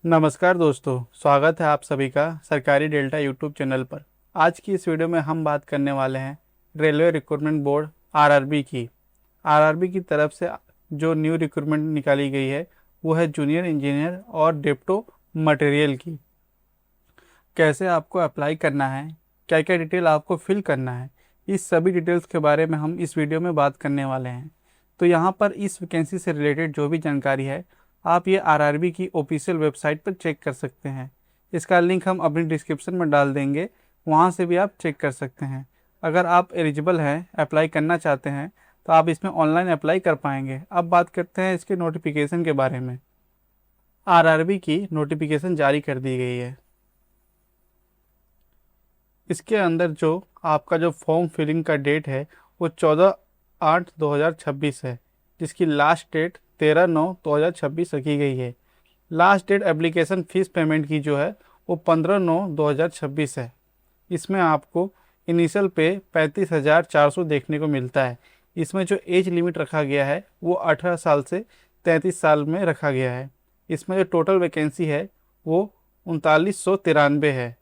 नमस्कार दोस्तों, स्वागत है आप सभी का सरकारी डेल्टा यूट्यूब चैनल पर। आज की इस वीडियो में हम बात करने वाले हैं रेलवे रिक्रूटमेंट बोर्ड आरआरबी की। आरआरबी की तरफ से जो न्यू रिक्रूटमेंट निकाली गई है वो है जूनियर इंजीनियर और डिप्टो मटेरियल की। कैसे आपको अप्लाई करना है, क्या क्या डिटेल आपको फिल करना है, इस सभी डिटेल्स के बारे में हम इस वीडियो में बात करने वाले हैं। तो यहाँ पर इस वैकेंसी से रिलेटेड जो भी जानकारी है आप ये आरआरबी की ऑफिशियल वेबसाइट पर चेक कर सकते हैं। इसका लिंक हम अपनी डिस्क्रिप्शन में डाल देंगे, वहाँ से भी आप चेक कर सकते हैं। अगर आप एलिजिबल हैं, अप्लाई करना चाहते हैं, तो आप इसमें ऑनलाइन अप्लाई कर पाएंगे। अब बात करते हैं इसके नोटिफिकेशन के बारे में। आरआरबी की नोटिफिकेशन जारी कर दी गई है। इसके अंदर जो आपका जो फॉर्म फिलिंग का डेट है वो 14/8/2026 है, जिसकी लास्ट डेट 13/9/2026 रखी गई है। Last date application fees payment की जो है वो 15/9/2026 है। इसमें आपको इनिशियल पे 35,400 देखने को मिलता है। इसमें जो एज लिमिट रखा गया है वो 18 साल से 33 साल में रखा गया है। इसमें जो टोटल वैकेंसी है वो 3993 है।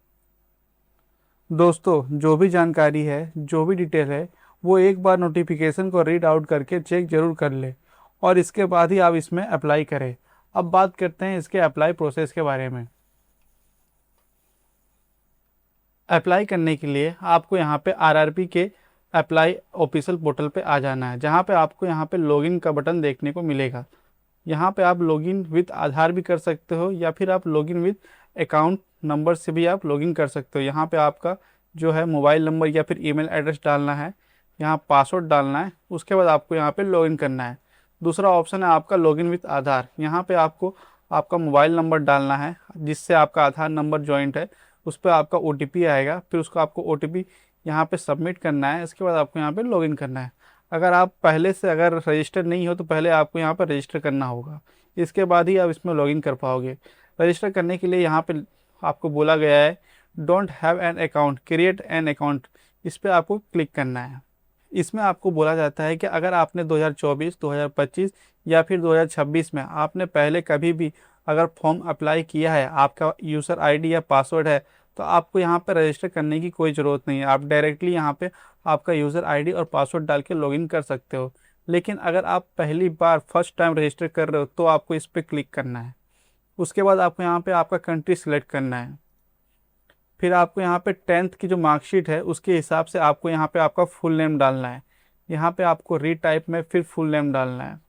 दोस्तों, जो भी जानकारी है, जो भी डिटेल है, वो एक बार नोटिफिकेशन को रीड आउट करके चेक जरूर कर ले और इसके बाद ही आप इसमें अप्लाई करें। अब बात करते हैं इसके अप्लाई प्रोसेस के बारे में। अप्लाई करने के लिए आपको यहाँ पे आरआरबी के अप्लाई ऑफिशियल पोर्टल पे आ जाना है, जहाँ पे आपको यहाँ पे लॉगिन का बटन देखने को मिलेगा। यहाँ पे आप लॉगिन विद आधार भी कर सकते हो या फिर आप लॉगिन विद अकाउंट नंबर से भी आप लॉगिन कर सकते हो। यहाँ पे आपका जो है मोबाइल नंबर या फिर ईमेल एड्रेस डालना है, यहाँ पासवर्ड डालना है, उसके बाद आपको यहाँ पे लॉगिन करना है। दूसरा ऑप्शन है आपका लॉगिन विद आधार। यहाँ पे आपको आपका मोबाइल नंबर डालना है जिससे आपका आधार नंबर जॉइंट है, उस पर आपका ओटीपी आएगा, फिर उसको आपको ओटीपी यहाँ पे सबमिट करना है। इसके बाद आपको यहाँ पे लॉगिन करना है। अगर आप पहले से अगर रजिस्टर नहीं हो तो पहले आपको यहाँ पर रजिस्टर करना होगा, इसके बाद ही आप इसमें लॉगिन कर पाओगे। रजिस्टर करने के लिए यहाँ पे आपको बोला गया है don't have an account create an account, इस पर आपको क्लिक करना है। इसमें आपको बोला जाता है कि अगर आपने 2024, 2025 या फिर 2026 में आपने पहले कभी भी अगर फॉर्म अप्लाई किया है, आपका यूज़र आईडी या पासवर्ड है, तो आपको यहाँ पर रजिस्टर करने की कोई ज़रूरत नहीं है। आप डायरेक्टली यहाँ पे आपका यूज़र आईडी और पासवर्ड डाल के लॉगिन कर सकते हो। लेकिन अगर आप पहली बार फर्स्ट टाइम रजिस्टर कर रहे हो तो आपको इस पर क्लिक करना है। उसके बाद आपको यहाँ पे आपका कंट्री सिलेक्ट करना है। फिर आपको यहाँ पे 10th की जो मार्कशीट है उसके हिसाब से आपको यहाँ पे आपका फुल नेम डालना है। यहाँ पे आपको रीटाइप में फिर फुल नेम डालना है।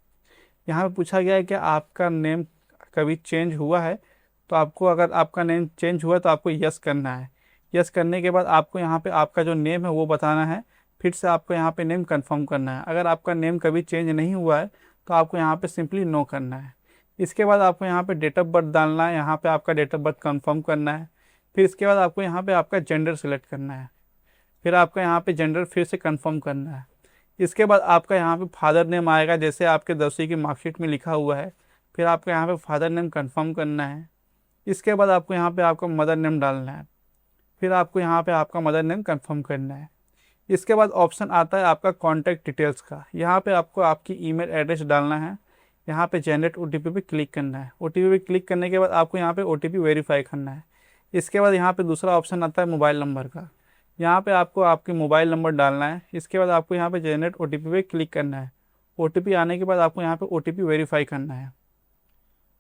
यहाँ पे पूछा गया है कि आपका नेम कभी चेंज हुआ है, तो आपको अगर आपका नेम चेंज हुआ है तो आपको यस करना है। यस करने के बाद आपको यहाँ पे आपका जो नेम है वो बताना है, फिर से आपको यहाँ पे नेम कंफर्म करना है। अगर आपका नेम कभी चेंज नहीं हुआ है तो आपको यहाँ पे सिंपली नो करना है। इसके बाद आपको यहाँ पे डेट ऑफ बर्थ डालना है, यहाँ पे आपका डेट ऑफ बर्थ कंफर्म करना है। फिर इसके बाद आपको यहाँ पे आपका जेंडर सेलेक्ट करना है, फिर आपका यहाँ पे जेंडर फिर से कंफर्म करना है। इसके बाद आपका यहाँ पे फादर नेम आएगा जैसे आपके 10वीं की मार्कशीट में लिखा हुआ है, फिर आपका यहाँ पे फादर नेम कंफर्म करना है। इसके बाद आपको यहाँ पे आपका मदर नेम डालना है, फिर आपको यहाँ पे आपका मदर नेम कंफर्म करना है। इसके बाद ऑप्शन आता है आपका कॉन्टैक्ट डिटेल्स का। यहाँ पे आपको आपकी ईमेल एड्रेस डालना है, यहाँ पे जनरेट ओटीपी पे क्लिक करना है। ओटीपी पे क्लिक करने के बाद आपको यहाँ पे ओटीपी वेरीफाई करना है। इसके बाद यहाँ पे दूसरा ऑप्शन आता है मोबाइल नंबर का। यहाँ पे आपको आपके मोबाइल नंबर डालना है। इसके बाद आपको यहाँ पे जनरेट ओटीपी पे क्लिक करना है। ओटीपी आने के बाद आपको यहाँ पे ओटीपी वेरीफाई करना है।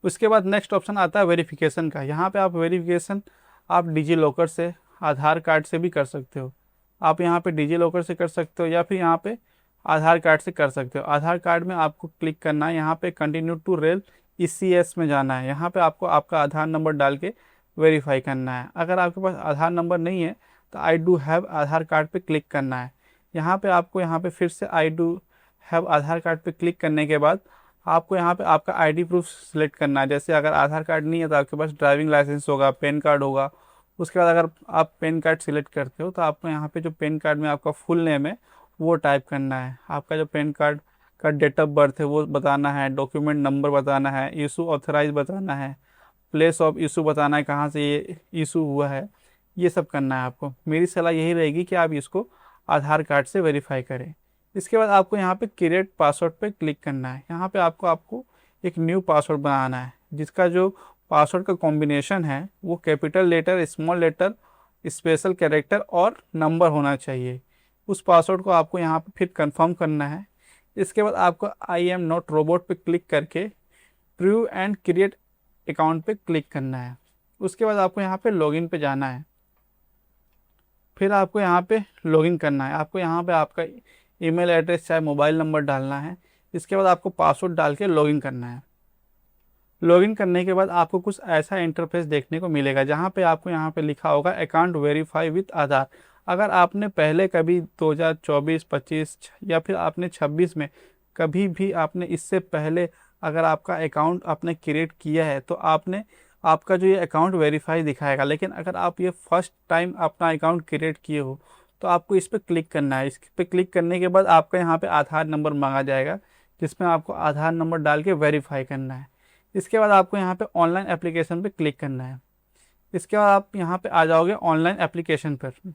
उसके बाद नेक्स्ट ऑप्शन आता है वेरिफिकेशन का। यहाँ पे आप वेरिफिकेशन आप डिजी लॉकर से, आधार कार्ड से भी कर सकते हो। आप यहाँ पे डिजी लॉकर से कर सकते हो या फिर यहाँ पे आधार कार्ड से कर सकते हो। आधार कार्ड में आपको क्लिक करना है, यहाँ पे कंटिन्यू टू रेल ईसीएस में जाना है। यहाँ पे आपको आपका आधार नंबर डाल के वेरीफाई करना है। अगर आपके पास आधार नंबर नहीं है तो I do have Aadhaar card पे क्लिक करना है। यहाँ पे आपको यहाँ पे फिर से I do have Aadhaar card पे क्लिक करने के बाद आपको यहाँ पे आपका आईडी प्रूफ सिलेक्ट करना है। जैसे अगर आधार कार्ड नहीं है तो आपके पास ड्राइविंग लाइसेंस होगा, पैन कार्ड होगा। उसके बाद अगर आप पैन कार्ड सिलेक्ट करते हो तो आपको यहाँ पे जो पैन कार्ड में आपका फुल नेम है वो टाइप करना है। आपका जो पैन कार्ड का डेट ऑफ बर्थ है वो बताना है, डॉक्यूमेंट नंबर बताना है, इशू ऑथराइज बताना है, प्लेस ऑफ इशू बताना है, कहाँ से ये इशू हुआ है, ये सब करना है आपको। मेरी सलाह यही रहेगी कि आप इसको आधार कार्ड से वेरीफाई करें। इसके बाद आपको यहाँ पे क्रिएट पासवर्ड पे क्लिक करना है। यहाँ पे आपको एक न्यू पासवर्ड बनाना है, जिसका जो पासवर्ड का कॉम्बिनेशन है वो capital letter, small letter, special character और नंबर होना चाहिए। उस पासवर्ड को आपको यहाँ पे फिर कंफर्म करना है। इसके बाद आपको आई एम नॉट रोबोट पे क्लिक करके प्रूव एंड क्रिएट अकाउंट पे क्लिक करना है। उसके बाद आपको यहाँ पे लॉगिन पे जाना है। फिर आपको यहाँ पे लॉगिन करना है। आपको यहाँ पे आपका ईमेल एड्रेस चाहे मोबाइल नंबर डालना है। इसके बाद आपको पासवर्ड डाल के लॉगिन करना है। लॉगिन करने के बाद आपको कुछ ऐसा इंटरफेस देखने को मिलेगा जहाँ पे आपको यहाँ पे लिखा होगा अकाउंट वेरीफाई विथ आधार। अगर आपने पहले कभी 2024, 25 या फिर आपने 26 में कभी भी आपने इससे पहले अगर आपका अकाउंट आपने क्रिएट किया है तो आपका जो ये अकाउंट वेरीफाई दिखाएगा। लेकिन अगर आप ये फर्स्ट टाइम अपना अकाउंट क्रिएट किए हो तो आपको इस पर क्लिक करना है। इस पर क्लिक करने के बाद आपका यहाँ पे आधार नंबर मांगा जाएगा, जिसमें आपको आधार नंबर डाल के वेरीफाई करना है। इसके बाद आपको यहाँ पे ऑनलाइन एप्लीकेशन पे क्लिक करना है। इसके बाद आप यहाँ पे आ जाओगे ऑनलाइन एप्लीकेशन पर।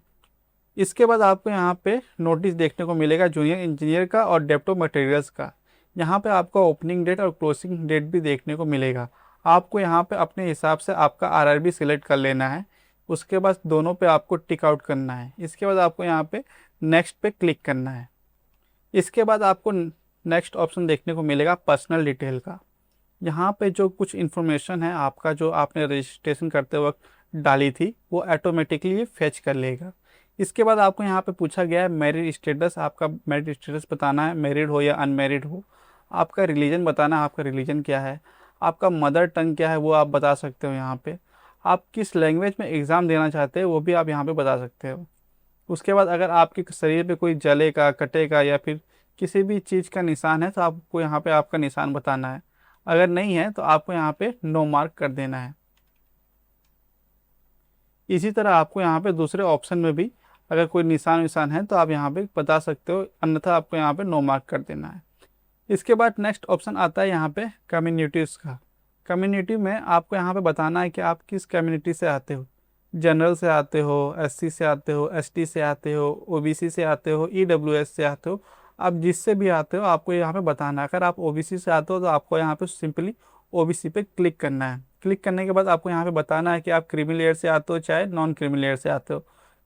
इसके बाद आपको यहाँ पे नोटिस देखने को मिलेगा जूनियर इंजीनियर का और डेप्टो मटेरियल्स का। यहाँ पे आपको ओपनिंग डेट और क्लोजिंग डेट भी देखने को मिलेगा। आपको यहाँ पे अपने हिसाब से आपका आरआरबी सिलेक्ट कर लेना है। उसके बाद दोनों पे आपको टिक आउट करना है। इसके बाद आपको यहाँ पे नेक्स्ट पे क्लिक करना है। इसके बाद आपको नेक्स्ट ऑप्शन देखने को मिलेगा पर्सनल डिटेल का। यहाँ पे जो कुछ इन्फॉर्मेशन है आपका जो आपने रजिस्ट्रेशन करते वक्त डाली थी वो ऑटोमेटिकली फेच कर लेगा। इसके बाद आपको यहाँ पे पूछा गया है मैरिड स्टेटस। आपका मैरिड स्टेटस बताना है, मैरिड हो या अनमैरिड हो। आपका रिलीजन बताना है, आपका रिलीजन क्या है। आपका मदर टंग क्या है वो आप बता सकते हो यहाँ पे। आप किस लैंग्वेज में एग्ज़ाम देना चाहते हो वो भी आप यहाँ पे बता सकते हो। उसके बाद अगर आपके शरीर पे कोई जलेगा, कटेगा या फिर किसी भी चीज़ का निशान है तो आपको यहाँ पे आपका निशान बताना है। अगर नहीं है तो आपको यहाँ पे नो मार्क कर देना है। इसी तरह आपको यहाँ पे दूसरे ऑप्शन में भी अगर कोई निशान विशान है तो आप यहाँ पे बता सकते हो, अन्यथा आपको यहाँ पे नो मार्क कर देना है। इसके बाद नेक्स्ट ऑप्शन आता है यहाँ पे कम्युनिटीज़ का। कम्युनिटी में आपको यहाँ पे बताना है कि आप किस कम्युनिटी से आते हो। जनरल से आते हो, एससी से आते हो, एसटी से आते हो, ओबीसी से आते हो, ईडब्ल्यूएस से आते हो। आप जिससे भी आते हो आपको यहाँ पे बताना है। अगर आप ओबीसी से आते हो तो आपको यहाँ पे सिंपली ओबीसी पे क्लिक करना है। क्लिक करने के बाद आपको यहाँ पे बताना है कि आप क्रीमी लेयर से आते हो चाहे नॉन क्रीमी लेयर से आते हो।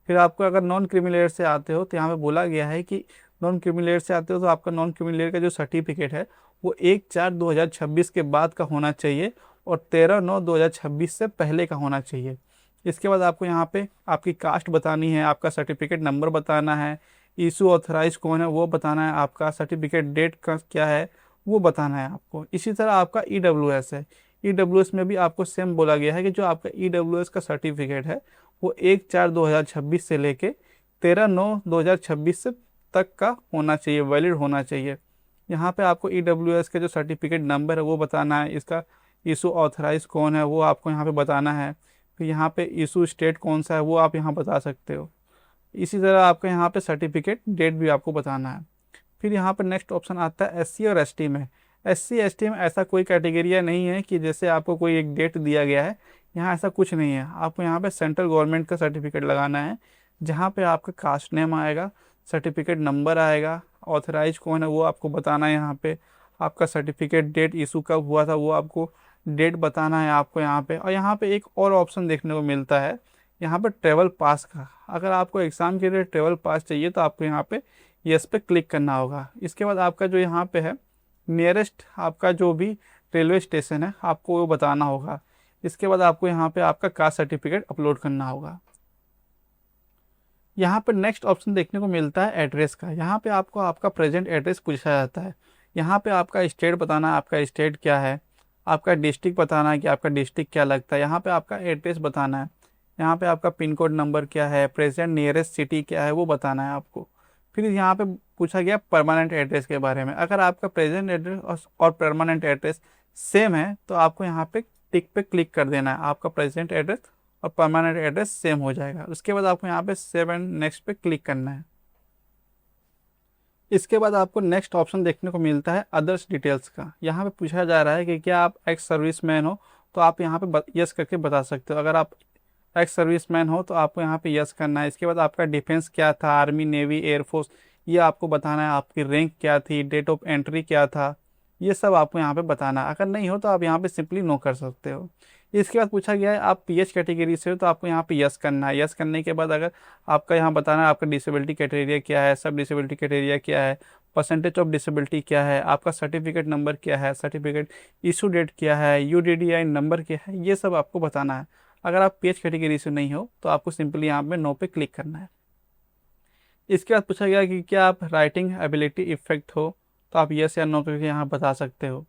फिर आपको अगर नॉन क्रीमी लेयर से आते हो तो यहाँ पे बोला गया है कि नॉन क्रीमी लेयर से आते हो तो आपका नॉन क्रीमी लेयर का जो सर्टिफिकेट है वो 1/4/2026 के बाद का होना चाहिए और 13/9/2026 से पहले का होना चाहिए। इसके बाद आपको यहाँ पे आपकी कास्ट बतानी है, आपका सर्टिफिकेट नंबर बताना है, इशू ऑथराइज कौन है वो बताना है, आपका सर्टिफिकेट डेट का क्या है वो बताना है आपको। इसी तरह आपका ईडब्ल्यूएस है। ईडब्ल्यूएस में भी आपको सेम बोला गया है कि जो आपका ईडब्ल्यूएस का सर्टिफिकेट है वो 1/4/2026 से लेके 13/9/2026 से तक का होना चाहिए, वैलिड होना चाहिए। यहाँ पे आपको ईडब्ल्यूएस के जो सर्टिफिकेट नंबर है वो बताना है, इसका इशू ऑथराइज कौन है वो आपको यहाँ पे बताना है। फिर यहाँ पे इशू स्टेट कौन सा है वो आप यहाँ बता सकते हो। इसी तरह आपको यहाँ पे सर्टिफिकेट डेट भी आपको बताना है। फिर यहाँ पर नेक्स्ट ऑप्शन आता है एससी और एसटी में। एससी एसटी में ऐसा कोई कैटेगरिया नहीं है कि जैसे आपको कोई एक डेट दिया गया है, यहाँ ऐसा कुछ नहीं है। आपको यहाँ पे सेंट्रल गवर्नमेंट का सर्टिफिकेट लगाना है जहाँ पे आपका कास्ट नेम आएगा, सर्टिफिकेट नंबर आएगा, ऑथराइज कौन है वो आपको बताना है। यहाँ पे आपका सर्टिफिकेट डेट इशू कब हुआ था वो आपको डेट बताना है आपको यहाँ पे। और यहाँ पे एक और ऑप्शन देखने को मिलता है यहाँ पे ट्रेवल पास का। अगर आपको एग्ज़ाम के लिए ट्रेवल पास चाहिए तो आपको यहाँ पे यस पे क्लिक करना होगा। इसके बाद आपका जो यहाँ पे है नियरेस्ट आपका जो भी रेलवे स्टेशन है आपको वो बताना होगा। इसके बाद आपको यहाँ पे आपका कास्ट सर्टिफिकेट अपलोड करना होगा। यहाँ पर नेक्स्ट ऑप्शन देखने को मिलता है एड्रेस का। यहाँ पे आपको आपका प्रेजेंट एड्रेस पूछा जाता है। यहाँ पे आपका स्टेट बताना है, आपका स्टेट क्या है, आपका डिस्ट्रिक्ट बताना है कि आपका डिस्ट्रिक्ट क्या लगता है। यहाँ पे आपका एड्रेस बताना है, यहाँ पे आपका पिन कोड नंबर क्या है, प्रेजेंट नियरेस्ट सिटी क्या है वो बताना है आपको। फिर यहाँ पे पूछा गया परमानेंट एड्रेस के बारे में। अगर आपका प्रेजेंट एड्रेस और परमानेंट एड्रेस सेम है तो आपको यहाँ पे टिक पे क्लिक कर देना है। आपका प्रेजेंट एड्रेस और परमानेंट एड्रेस सेम हो जाएगा। उसके बाद आपको यहाँ पे सेव एंड नेक्स्ट पे क्लिक करना है। इसके बाद आपको नेक्स्ट ऑप्शन देखने को मिलता है अदर्स डिटेल्स का। यहाँ पे पूछा जा रहा है कि क्या आप एक्स सर्विसमैन हो तो आप यहाँ पे यस करके बता सकते हो। अगर आप एक्स सर्विसमैन हो तो आपको यहाँ पे यस करना है। इसके बाद आपका डिफेंस क्या था, आर्मी, नेवी, एयरफोर्स, ये आपको बताना है। आपकी रैंक क्या थी, डेट ऑफ एंट्री क्या था, ये सब आपको यहाँ पे बताना है। अगर नहीं हो तो आप यहाँ पे सिंपली नो कर सकते हो। इसके बाद पूछा गया है आप पीएच कैटेगरी से हो तो आपको यहाँ पे यस करना है। यस करने के बाद अगर आपका यहाँ बताना है आपका डिसेबिलिटी क्राइटेरिया क्या है, सब डिसेबिलिटी क्राइटेरिया क्या है, परसेंटेज ऑफ डिसेबिलिटी क्या है, आपका सर्टिफिकेट नंबर क्या है, सर्टिफिकेट इशू डेट क्या है, यूडीडीआई नंबर क्या है, ये सब आपको बताना है। अगर आप पीएच कैटेगरी से नहीं हो तो आपको सिंपली यहाँ पे नो पे क्लिक करना है। इसके बाद पूछा गया कि क्या आप राइटिंग एबिलिटी इफेक्ट हो, तो आप यस या नो करके यहाँ बता सकते हो।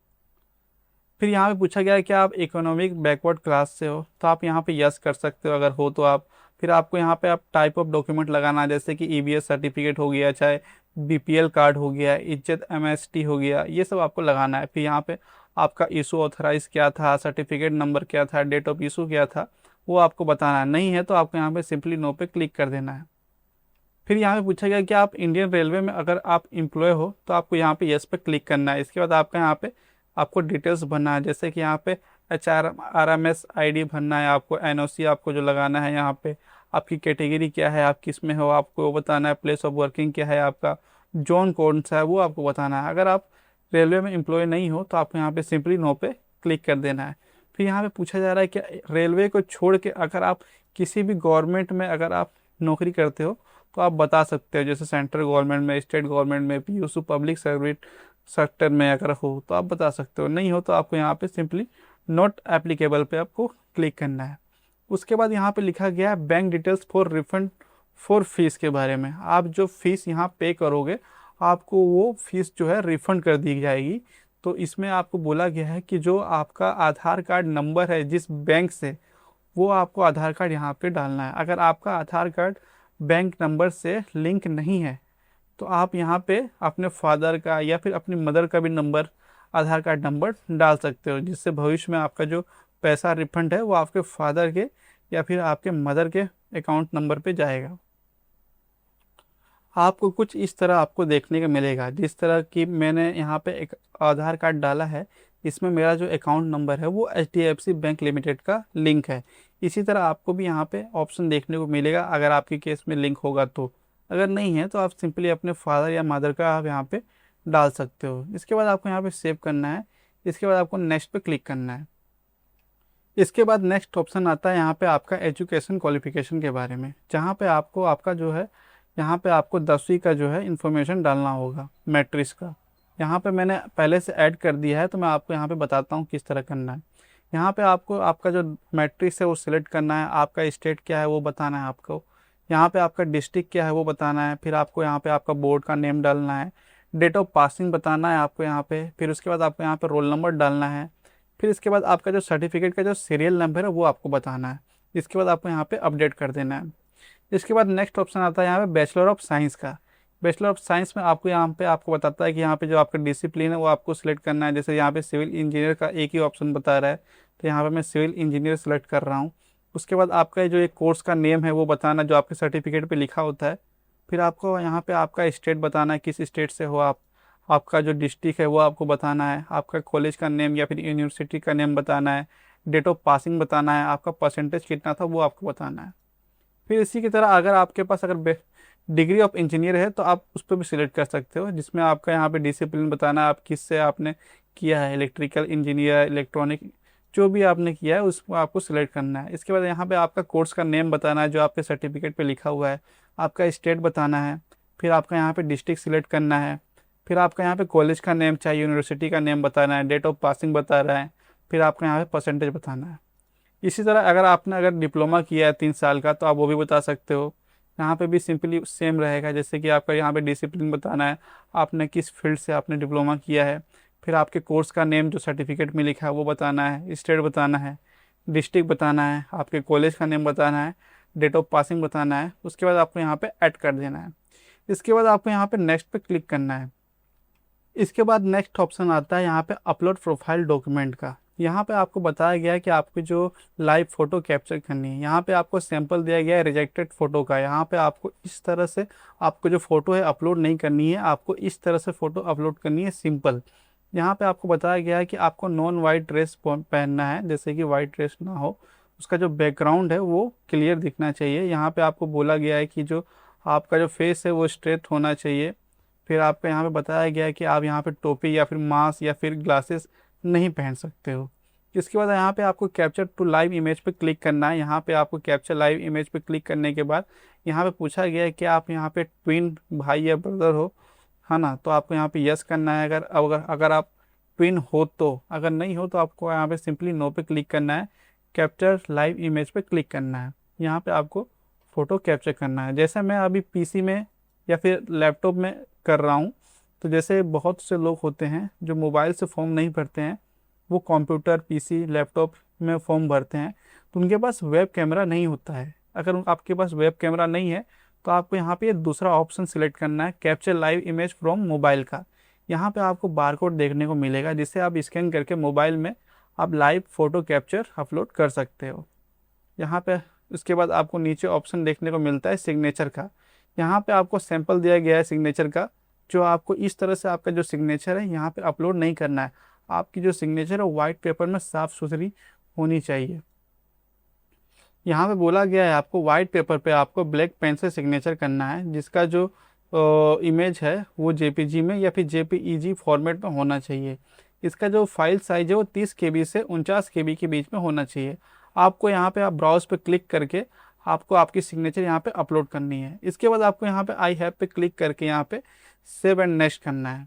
फिर यहाँ पे पूछा गया है कि आप इकोनॉमिक बैकवर्ड क्लास से हो, तो आप यहाँ पे यस कर सकते हो अगर हो तो आप। फिर आपको यहाँ पे आप टाइप ऑफ डॉक्यूमेंट लगाना है, जैसे कि ईबीएस सर्टिफिकेट हो गया, चाहे बीपीएल कार्ड हो गया, इज्जत एमएसटी हो गया, ये सब आपको लगाना है। फिर यहाँ पे आपका इशू ऑथराइज क्या था, सर्टिफिकेट नंबर क्या था, डेट ऑफ इशू क्या था, वो आपको बताना है। नहीं है तो आपको यहाँ पे सिंपली नो पे क्लिक कर देना है। फिर यहाँ पे पूछा गया कि आप इंडियन रेलवे में अगर आप एम्प्लॉय हो तो आपको यहाँ पे यस पे क्लिक करना है। इसके बाद आपका यहाँ पे आपको डिटेल्स भरना है, जैसे कि यहाँ पे HRMS ID भरना है, आपको NOC आपको जो लगाना है, यहाँ पे आपकी कैटेगरी क्या है, आप किस में हो आपको वो बताना है, प्लेस ऑफ वर्किंग क्या है, आपका जोन कौन सा है वो आपको बताना है। अगर आप रेलवे में एम्प्लॉय नहीं हो तो आपको यहाँ पे सिंपली नो पे क्लिक कर देना है। फिर यहाँ पे पूछा जा रहा है कि रेलवे को छोड़ के अगर आप किसी भी गवर्नमेंट में अगर आप नौकरी करते हो तो आप बता सकते हो, जैसे सेंट्रल गवर्नमेंट में, स्टेट गवर्नमेंट में, पीयूसी पब्लिक सर्विस सेक्टर में अगर हो तो आप बता सकते हो। नहीं हो तो आपको यहाँ पे सिंपली नॉट एप्लीकेबल पे आपको क्लिक करना है। उसके बाद यहाँ पे लिखा गया है bank details for refund for fees के बारे में। आप जो फीस यहाँ पे करोगे आपको वो फीस जो है रिफंड कर दी जाएगी। तो इसमें आपको बोला गया है कि जो आपका आधार कार्ड नंबर है जिस बैंक से, वो आपको आधार कार्ड यहाँ पे डालना है। अगर आपका आधार कार्ड बैंक नंबर से लिंक नहीं है तो आप यहाँ पे अपने फादर का या फिर अपनी मदर का भी नंबर, आधार कार्ड नंबर डाल सकते हो, जिससे भविष्य में आपका जो पैसा रिफंड है वो आपके फादर के या फिर आपके मदर के अकाउंट नंबर पे जाएगा। आपको कुछ इस तरह आपको देखने को मिलेगा, जिस तरह की मैंने यहाँ पे एक आधार कार्ड डाला है, इसमें मेरा जो अकाउंट नंबर है वो HDFC बैंक लिमिटेड का लिंक है। इसी तरह आपको भी यहाँ पे ऑप्शन देखने को मिलेगा अगर आपके केस में लिंक होगा तो। अगर नहीं है तो आप सिंपली अपने फादर या मदर का आप यहाँ पे डाल सकते हो। इसके बाद आपको यहाँ पे सेव करना है। इसके बाद आपको नेक्स्ट पे क्लिक करना है। इसके बाद नेक्स्ट ऑप्शन आता है यहाँ पे आपका एजुकेशन क्वालिफिकेशन के बारे में, जहाँ पे आपको आपका जो है यहाँ पे आपको 10वीं का जो है इन्फॉर्मेशन डालना होगा, मैट्रिक्स का। यहाँ पे मैंने पहले से ऐड कर दिया है तो मैं आपको यहाँ पे बताता हूँ किस तरह करना है। यहाँ पे आपको आपका जो मैट्रिक्स है वो सिलेक्ट करना है, आपका स्टेट क्या है वो बताना है आपको, यहाँ पे आपका डिस्ट्रिक्ट क्या है वो बताना है, फिर आपको यहाँ पे आपका बोर्ड का नेम डालना है, डेट ऑफ पासिंग बताना है आपको यहाँ पे, फिर उसके बाद आपको यहाँ पे रोल नंबर डालना है, फिर इसके बाद आपका जो सर्टिफिकेट का जो सीरियल नंबर है वो आपको बताना है। इसके बाद आपको यहाँ पे अपडेट कर देना है। इसके बाद नेक्स्ट ऑप्शन आता है यहाँ पे बैचलर ऑफ साइंस का। बैचलर ऑफ साइंस में आपको यहाँ पे आपको बताता है कि यहाँ पे जो आपका डिसिप्लिन है वो आपको सिलेक्ट करना है। जैसे यहाँ पे सिविल इंजीनियर का एक ही ऑप्शन बता रहा है तो यहाँ पे मैं सिविल इंजीनियर सेलेक्ट कर रहा हूँ। उसके बाद आपका जो एक कोर्स का नेम है वो बताना जो आपके सर्टिफिकेट पे लिखा होता है। फिर आपको यहाँ पे आपका स्टेट बताना है, किस स्टेट से हो आप, आपका जो डिस्ट्रिक्ट है वो आपको बताना है, आपका कॉलेज का नेम या फिर यूनिवर्सिटी का नेम बताना है, डेट ऑफ पासिंग बताना है, आपका परसेंटेज कितना था वो आपको बताना है। फिर इसी की तरह अगर आपके पास अगर डिग्री ऑफ इंजीनियर है तो आप उस पर भी सिलेक्ट कर सकते हो, जिसमें आपका यहाँ पे डिसिप्लिन बताना है, आप किस से आपने किया है, इलेक्ट्रिकल इंजीनियर, इलेक्ट्रॉनिक, जो भी आपने किया है उसको आपको सिलेक्ट करना है। इसके बाद यहाँ पे आपका कोर्स का नेम बताना है जो आपके सर्टिफिकेट पे लिखा हुआ है, आपका स्टेट बताना है, फिर आपका यहाँ पे डिस्ट्रिक्ट सिलेक्ट करना है, फिर आपका यहाँ पे कॉलेज का नेम चाहिए, यूनिवर्सिटी का नेम बताना है, डेट ऑफ पासिंग बता रहा है, फिर आपका यहाँ पे परसेंटेज बताना है। इसी तरह अगर आपने अगर डिप्लोमा किया है 3 साल का तो आप वो भी बता सकते हो। यहाँ पे भी सिंपली सेम रहेगा, जैसे कि आपका यहाँ पे डिसिप्लिन बताना है, आपने किस फील्ड से आपने डिप्लोमा किया है, फिर आपके कोर्स का नेम जो सर्टिफिकेट में लिखा है वो बताना है, स्टेट बताना है, डिस्ट्रिक्ट बताना है, आपके कॉलेज का नेम बताना है, डेट ऑफ पासिंग बताना है। उसके बाद आपको यहाँ पे ऐड कर देना है। इसके बाद आपको यहाँ पे नेक्स्ट पे क्लिक करना है। इसके बाद नेक्स्ट ऑप्शन आता है यहाँ पे अपलोड प्रोफाइल डॉक्यूमेंट का। यहाँ पे आपको बताया गया है कि आपकी जो लाइव फोटो कैप्चर करनी है, यहाँ पे आपको सैंपल दिया गया है रिजेक्टेड फोटो का। यहाँ पे आपको इस तरह से आपको जो फोटो है अपलोड नहीं करनी है, आपको इस तरह से फोटो अपलोड करनी है सिंपल। यहाँ पे आपको बताया गया है कि आपको नॉन वाइट ड्रेस पहनना है, जैसे कि वाइट ड्रेस ना हो, उसका जो बैकग्राउंड है वो क्लियर दिखना चाहिए। यहाँ पे आपको बोला गया है कि जो आपका जो फेस है वो स्ट्रेट होना चाहिए, फिर आपको यहाँ पे बताया गया है कि आप यहाँ पे टोपी या फिर मास्क या फिर ग्लासेस नहीं पहन सकते हो। इसके बाद यहाँ पे आपको कैप्चर टू लाइव इमेज पे क्लिक करना है। यहाँ पे आपको कैप्चर लाइव इमेज पे क्लिक करने के बाद यहाँ पे पूछा गया है कि आप यहाँ पे ट्विन भाई या ब्रदर हो, है ना, तो आपको यहाँ पे यस करना है। अगर अगर अगर आप ट्विन हो तो, अगर नहीं हो तो आपको यहाँ पे सिंपली नो पे क्लिक करना है। कैप्चर लाइव इमेज पे क्लिक करना है। यहाँ पे आपको फ़ोटो कैप्चर करना है। जैसे मैं अभी पीसी में या फिर लैपटॉप में कर रहा हूँ, तो जैसे बहुत से लोग होते हैं जो मोबाइल से फॉर्म नहीं भरते हैं, वो कंप्यूटर, पीसी, लैपटॉप में फॉर्म भरते हैं, तो उनके पास वेब कैमरा नहीं होता है। अगर आपके पास वेब कैमरा नहीं है तो आपको यहाँ पे ये दूसरा ऑप्शन सिलेक्ट करना है, capture live image from mobile का। यहाँ पे आपको बारकोड देखने को मिलेगा, जिसे आप स्कैन करके मोबाइल में आप लाइव फ़ोटो कैप्चर अपलोड कर सकते हो। यहाँ पे उसके बाद आपको नीचे ऑप्शन देखने को मिलता है सिग्नेचर का। यहाँ पे आपको सैंपल दिया गया है सिग्नेचर का, जो आपको इस तरह से आपका जो सिग्नेचर है यहाँ पे अपलोड नहीं करना है। आपकी जो सिग्नेचर है वाइट पेपर में साफ सुथरी होनी चाहिए। यहाँ पे बोला गया है आपको वाइट पेपर पे आपको ब्लैक पेन से सिग्नेचर करना है, जिसका जो इमेज है वो जेपीजी में या फिर जेपीईजी फॉर्मेट में होना चाहिए। इसका जो फाइल साइज है वो 30 KB से 49 KB के बीच में होना चाहिए। आपको यहाँ पे आप ब्राउज पे क्लिक करके आपको आपकी सिग्नेचर यहाँ पे अपलोड करनी है। इसके बाद आपको यहाँ पे आई हैव पे क्लिक करके यहाँ पे सेव एंड नेक्स्ट करना है।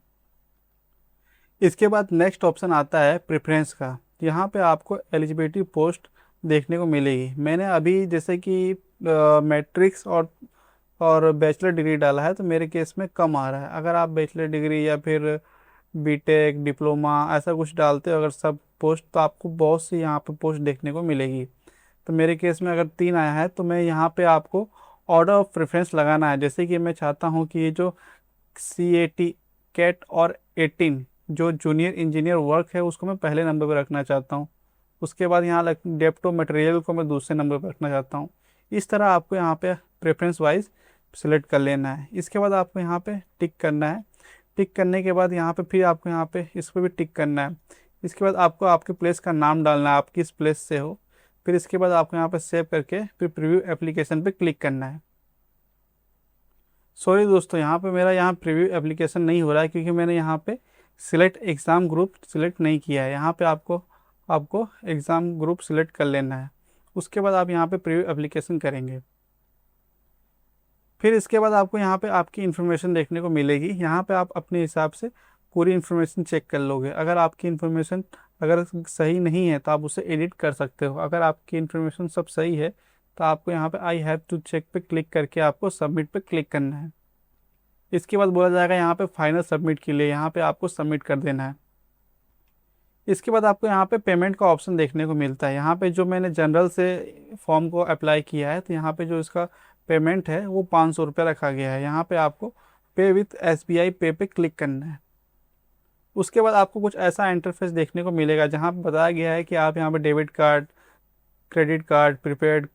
इसके बाद नेक्स्ट ऑप्शन आता है प्रेफरेंस का। यहाँ पे आपको एलिजिबिलिटी पोस्ट देखने को मिलेगी। मैंने अभी जैसे कि मैट्रिक्स और बैचलर डिग्री डाला है, तो मेरे केस में कम आ रहा है। अगर आप बैचलर डिग्री या फिर बीटेक, डिप्लोमा ऐसा कुछ डालते हो अगर सब पोस्ट, तो आपको बहुत सी यहाँ पे पोस्ट देखने को मिलेगी। तो मेरे केस में अगर 3 आया है तो मैं यहाँ पे आपको ऑर्डर ऑफ प्रेफरेंस लगाना है। जैसे कि मैं चाहता हूँ कि ये जो CAT, कैट और 18 जो जूनियर इंजीनियर वर्क है उसको मैं पहले नंबर पर रखना चाहता हूँ। उसके बाद यहाँ डेप्टो मटेरियल को मैं दूसरे नंबर पर रखना चाहता हूँ। इस तरह आपको यहाँ पे प्रेफरेंस वाइज सिलेक्ट कर लेना है। इसके बाद आपको यहाँ पे टिक करना है। टिक करने के बाद यहाँ पे फिर आपको यहाँ पे इस पर भी टिक करना है। इसके बाद आपको आपके प्लेस का नाम डालना है, आप किस प्लेस से हो। फिर इसके बाद आपको यहाँ पे सेव करके फिर प्रीव्यू एप्लीकेशन पे क्लिक करना है। सॉरी दोस्तों, यहाँ पे मेरा यहाँ प्रीव्यू एप्लीकेशन नहीं हो रहा है, क्योंकि मैंने यहाँ पे सिलेक्ट एग्ज़ाम ग्रुप सिलेक्ट नहीं किया है। यहाँ पे आपको एग्ज़ाम ग्रुप सिलेक्ट कर लेना है। उसके बाद आप यहाँ पे प्रीव्यू एप्लीकेशन करेंगे। फिर इसके बाद आपको यहाँ पे आपकी इन्फॉर्मेशन देखने को मिलेगी। यहाँ पे आप अपने हिसाब से पूरी इन्फॉर्मेशन चेक कर लोगे। अगर आपकी इन्फॉर्मेशन अगर सही नहीं है तो आप उसे एडिट कर सकते हो। अगर आपकी इन्फॉर्मेशन सब सही है तो आपको यहाँ पे आई हैव टू चेक पे क्लिक करके आपको सबमिट पे क्लिक करना है। इसके बाद बोला जाएगा यहाँ पे फाइनल सबमिट के लिए, यहाँ पे आपको सबमिट कर देना है। इसके बाद आपको यहाँ पे पेमेंट का ऑप्शन देखने को मिलता है। यहाँ पे जो मैंने जनरल से फॉर्म को अप्लाई किया है, तो यहाँ पे जो इसका पेमेंट है वो 500 रुपये रखा गया है। यहाँ पे आपको पे विथ SBI पे पे क्लिक करना है। उसके बाद आपको कुछ ऐसा इंटरफेस देखने को मिलेगा जहाँ पे बताया गया है कि आप यहाँ पे debit card, credit card, prepaid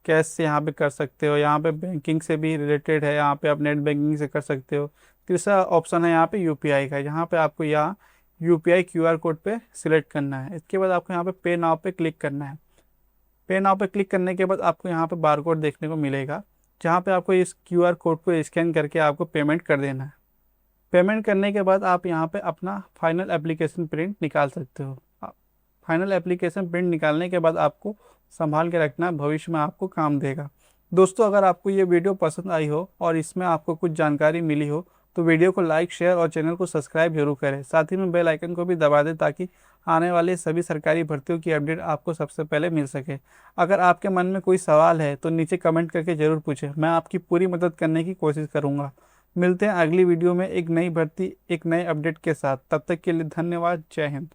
cash से यहाँ पे कर सकते हो। यहाँ पे बैंकिंग से भी रिलेटेड है, यहाँ पे आप नेट बैंकिंग से कर सकते हो। तीसरा ऑप्शन है यहाँ पे UPI का, यहाँ पे आपको यहाँ UPI QR कोड पे सिलेक्ट करना है। इसके बाद आपको यहाँ पे पे नाउ पे क्लिक करना है। पे नाउ पे क्लिक करने के बाद आपको यहाँ पे बारकोड देखने को मिलेगा, जहाँ पे आपको इस QR कोड को स्कैन करके आपको पेमेंट कर देना है। पेमेंट करने के बाद आप यहाँ पे अपना फाइनल एप्लीकेशन प्रिंट निकाल सकते हो। फाइनल एप्लीकेशन प्रिंट निकालने के बाद आपको संभाल के रखना, भविष्य में आपको काम देगा। दोस्तों, अगर आपको ये वीडियो पसंद आई हो और इसमें आपको कुछ जानकारी मिली हो तो वीडियो को लाइक, शेयर और चैनल को सब्सक्राइब जरूर करें। साथ ही में बेल आइकन को भी दबा दें ताकि आने वाले सभी सरकारी भर्तियों की अपडेट आपको सबसे पहले मिल सके। अगर आपके मन में कोई सवाल है तो नीचे कमेंट करके ज़रूर पूछें, मैं आपकी पूरी मदद करने की कोशिश करूँगा। मिलते हैं अगली वीडियो में एक नई भर्ती, एक नए अपडेट के साथ। तब तक के लिए धन्यवाद। जय हिंद।